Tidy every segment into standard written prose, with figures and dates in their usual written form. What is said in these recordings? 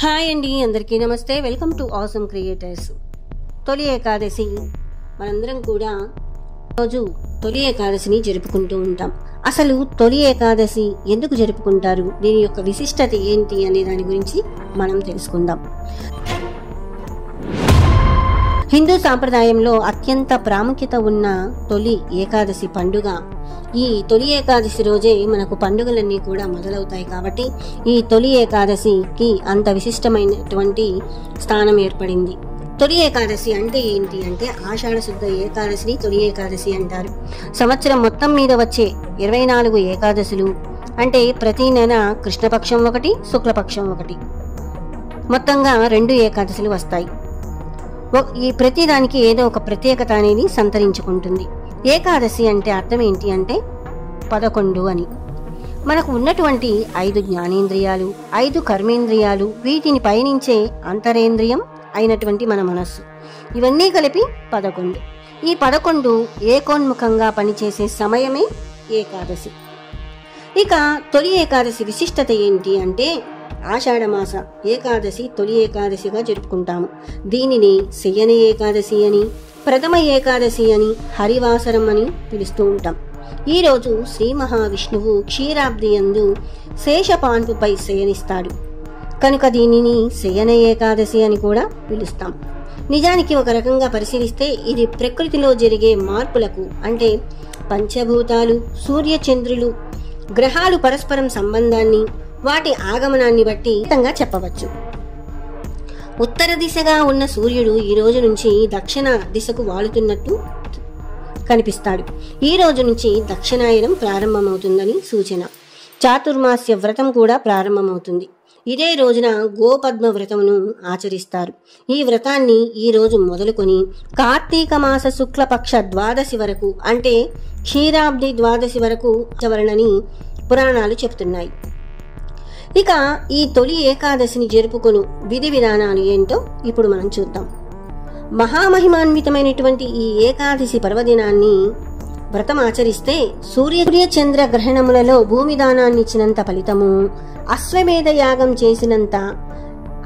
Hi అండి, అందరికీ నమస్తే. Welcome to awesome creators. తొలి ఏకాదశి మనందరం కూడా రోజు తొలి ఏకాదశిని జరుపుకుంటూ ఉంటాం. అసలు తొలి ఏకాదశి ఎందుకు జరుపుకుంటారు, దీని యొక్క విశిష్టత ఏంటి అనే దాని గురించి మనం తెలుసుకుందాం. హిందూ సాంప్రదాయంలో అత్యంత ప్రాముఖ్యత ఉన్న తొలి ఏకాదశి పండుగ. ఈ తొలి ఏకాదశి రోజే మనకు పండుగలన్నీ కూడా మొదలవుతాయి. కాబట్టి ఈ తొలి ఏకాదశికి అంత విశిష్టమైనటువంటి స్థానం ఏర్పడింది. తొలి ఏకాదశి అంటే ఏంటి అంటే ఆషాఢ శుద్ధ ఏకాదశిని తొలి ఏకాదశి అంటారు. సంవత్సరం మొత్తం మీద వచ్చే 24 ఏకాదశులు అంటే ప్రతి నెల కృష్ణపక్షం ఒకటి, శుక్లపక్షం ఒకటి, మొత్తంగా 2 ఏకాదశులు వస్తాయి. ఈ ప్రతిదానికి ఏదో ఒక ప్రత్యేకత అనేది సంతరించుకుంటుంది. ఏకాదశి అంటే అర్థం ఏంటి అంటే 11 అని. మనకు ఉన్నటువంటి 5 జ్ఞానేంద్రియాలు, 5 కర్మేంద్రియాలు, వీటిని పయనించే అంతరేంద్రియం అయినటువంటి మన మనస్సు, ఇవన్నీ కలిపి 11. ఈ 11 ఏకోన్ముఖంగా పనిచేసే సమయమే ఏకాదశి. ఇక తొలి ఏకాదశి విశిష్టత ఏంటి అంటే ఆషాఢమాస ఏకాదశి తొలి ఏకాదశిగా జరుపుకుంటాము. దీనిని శయన ఏకాదశి అని, ప్రథమ ఏకాదశి అని, హరివాసరం అని పిలుస్తూ ఉంటాం. ఈరోజు శ్రీ మహావిష్ణువు క్షీరాబ్ది యందు శేషపాన్పుపై శయనిస్తాడు కనుక దీనిని శయన ఏకాదశి అని కూడా పిలుస్తాం. నిజానికి ఒక రకంగా పరిశీలిస్తే ఇది ప్రకృతిలో జరిగే మార్పులకు, అంటే పంచభూతాలు, సూర్యచంద్రులు, గ్రహాలు పరస్పరం సంబంధాన్ని, వాటి ఆగమనాన్ని బట్టి చెప్పవచ్చు. ఉత్తర దిశగా ఉన్న సూర్యుడు ఈ రోజు నుంచి దక్షిణ దిశకు వాలుతున్నట్టు కనిపిస్తాడు. ఈ రోజు నుంచి దక్షిణాయనం ప్రారంభమవుతుందని సూచన. చాతుర్మాస్య వ్రతం కూడా ప్రారంభమవుతుంది. ఇదే రోజున గోపద్మ వ్రతమును ఆచరిస్తారు. ఈ వ్రతాన్ని ఈ రోజు మొదలుకొని కార్తీక మాస శుక్లపక్ష ద్వాదశి వరకు, అంటే క్షీరాబ్ది ద్వాదశి వరకు చవరణని పురాణాలు చెప్తున్నాయి. ఇక ఈ తొలి ఏకాదశిని జరుపుకొను విధి విధానాలు ఏంటో ఇప్పుడు మనం చూద్దాం. మహామహిమాన్వితమైనటువంటి ఈ ఏకాదశి పర్వదినాన్ని వ్రతం ఆచరిస్తే సూర్య చంద్ర గ్రహణములలో భూమి దానాన్ని ఇచ్చినంత ఫలితము, అశ్వమేధ యాగం చేసినంత,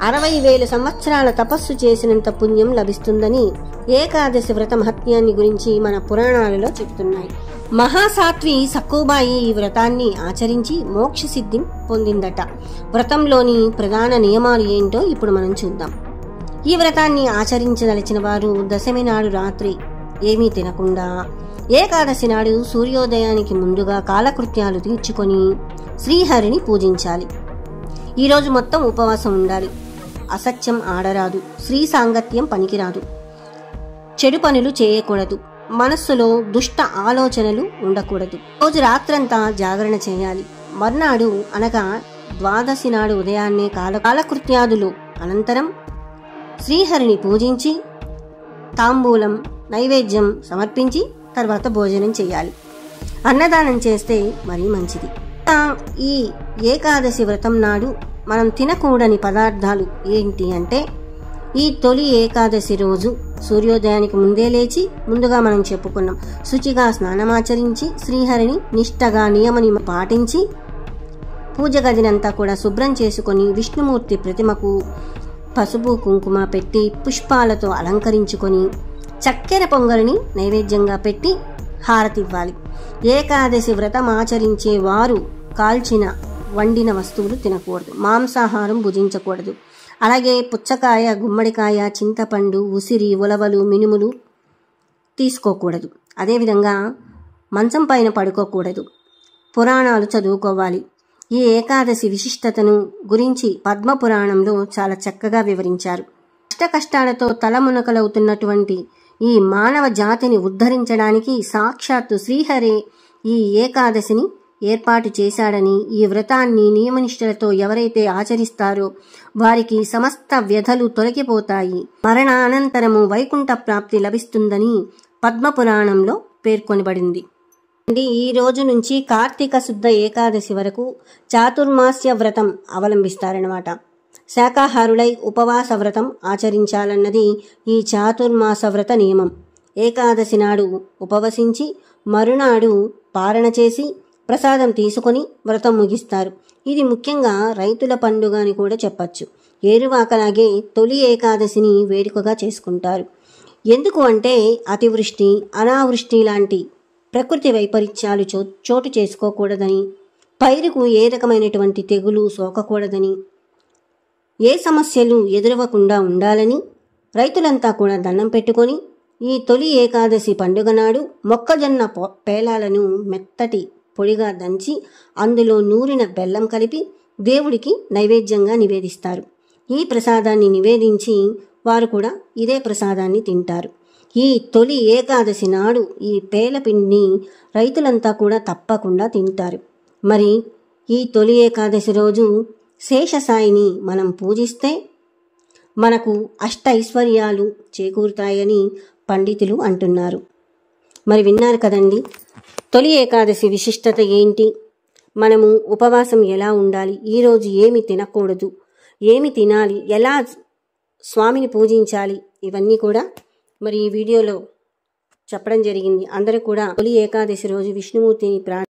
60,000 సంవత్సరాల తపస్సు చేసినంత పుణ్యం లభిస్తుందని ఏకాదశి వ్రత మహత్యాన్ని గురించి మన పురాణాలలో చెప్తున్నాయి. మహాసాత్వి సక్కుబాయి ఈ వ్రతాన్ని ఆచరించి మోక్ష సిద్ధి పొందిందట. వ్రతంలోని ప్రధాన నియమాలు ఏంటో ఇప్పుడు మనం చూద్దాం. ఈ వ్రతాన్ని ఆచరించదలిచిన వారు దశమి నాడు రాత్రి ఏమీ తినకుండా, ఏకాదశి నాడు సూర్యోదయానికి ముందుగా కాలకృత్యాలు తీర్చుకొని శ్రీహరిని పూజించాలి. ఈరోజు మొత్తం ఉపవాసం ఉండాలి. అసత్యం ఆడరాదు, స్త్రీ సాంగత్యం పనికిరాదు, చెడు పనులు చేయకూడదు, మనస్సులో దుష్ట ఆలోచనలు ఉండకూడదు. రోజు రాత్రంతా జాగరణ చేయాలి. మర్నాడు అనగా ద్వాదశి నాడు ఉదయాన్నే కాలకృత్యాదులు అనంతరం శ్రీహరిని పూజించి తాంబూలం నైవేద్యం సమర్పించి తర్వాత భోజనం చేయాలి. అన్నదానం చేస్తే మరీ మంచిది. ఈ ఏకాదశి వ్రతం నాడు మనం తినకూడని పదార్థాలు ఏంటి అంటే ఈ తొలి ఏకాదశి రోజు సూర్యోదయానికి ముందే లేచి, ముందుగా మనం చెప్పుకున్నాం, శుచిగా స్నానమాచరించి శ్రీహరిని నిష్టగా నియమని పాటించి పూజ గదినంతా కూడా శుభ్రం చేసుకొని విష్ణుమూర్తి ప్రతిమకు పసుపు కుంకుమ పెట్టి పుష్పాలతో అలంకరించుకొని చక్కెర పొంగలిని నైవేద్యంగా పెట్టి హారతివ్వాలి. ఏకాదశి వ్రతం ఆచరించే వారు కాల్చిన వండిన వస్తువులు తినకూడదు, మాంసాహారం భుజించకూడదు. అలాగే పుచ్చకాయ, గుమ్మడికాయ, చింతపండు, ఉసిరి, ఉలవలు, మినుములు తీసుకోకూడదు. అదేవిధంగా మంచం పైన పడుకోకూడదు. పురాణాలు చదువుకోవాలి. ఈ ఏకాదశి విశిష్టతను గురించి పద్మపురాణంలో చాలా చక్కగా వివరించారు. కష్టాలతో తలమునకలవుతున్నటువంటి ఈ మానవ జాతిని ఉద్ధరించడానికి సాక్షాత్తు శ్రీహరే ఈ ఏకాదశిని ఏర్పాటు చేశాడని, ఈ వ్రతాన్ని నియమనిష్టలతో ఎవరైతే ఆచరిస్తారో వారికి సమస్త వ్యధలు తొలగిపోతాయి, మరణానంతరము వైకుంఠ ప్రాప్తి లభిస్తుందని పద్మపురాణంలో పేర్కొనబడింది. ఈ రోజు నుంచి కార్తీక శుద్ధ ఏకాదశి వరకు చాతుర్మాస్య వ్రతం అవలంబిస్తారన్నమాట. శాకాహారులై ఉపవాస వ్రతం ఆచరించాలన్నది ఈ చాతుర్మాస వ్రత నియమం. ఏకాదశి నాడు ఉపవసించి మరునాడు పారణ చేసి ప్రసాదం తీసుకొని వ్రతం ముగిస్తారు. ఇది ముఖ్యంగా రైతుల పండుగ అని కూడా చెప్పచ్చు. ఏరువాకలాగే తొలి ఏకాదశిని వేడుకగా చేసుకుంటారు. ఎందుకు అంటే అతివృష్టి, అనావృష్టి లాంటి ప్రకృతి వైపరీత్యాలు చోటు చేసుకోకూడదని, పైరుకు ఏ రకమైనటువంటి తెగులు సోకకూడదని, ఏ సమస్యలు ఎదురవ్వకుండా ఉండాలని రైతులంతా కూడా దండం పెట్టుకొని ఈ తొలి ఏకాదశి పండుగ నాడు మొక్కజొన్న పేలాలను మెత్తటి పొడిగా దంచి అందులో నూరిన బెల్లం కలిపి దేవుడికి నైవేద్యంగా నివేదిస్తారు. ఈ ప్రసాదాన్ని నివేదించి వారు కూడా ఇదే ప్రసాదాన్ని తింటారు. ఈ తొలి ఏకాదశి నాడు ఈ పేలపిండిని రైతులంతా కూడా తప్పకుండా తింటారు. మరి ఈ తొలి ఏకాదశి రోజు శేషసాయిని మనం పూజిస్తే మనకు అష్టైశ్వర్యాలు చేకూరుతాయని పండితులు అంటున్నారు. మరి విన్నారు కదండి, తొలి ఏకాదశి విశిష్టత ఏంటి, మనము ఉపవాసం ఎలా ఉండాలి, ఈరోజు ఏమి తినకూడదు, ఏమి తినాలి, ఎలా స్వామిని పూజించాలి, ఇవన్నీ కూడా మరి ఈ వీడియోలో చెప్పడం జరిగింది. అందరూ కూడా తొలి ఏకాదశి రోజు విష్ణుమూర్తిని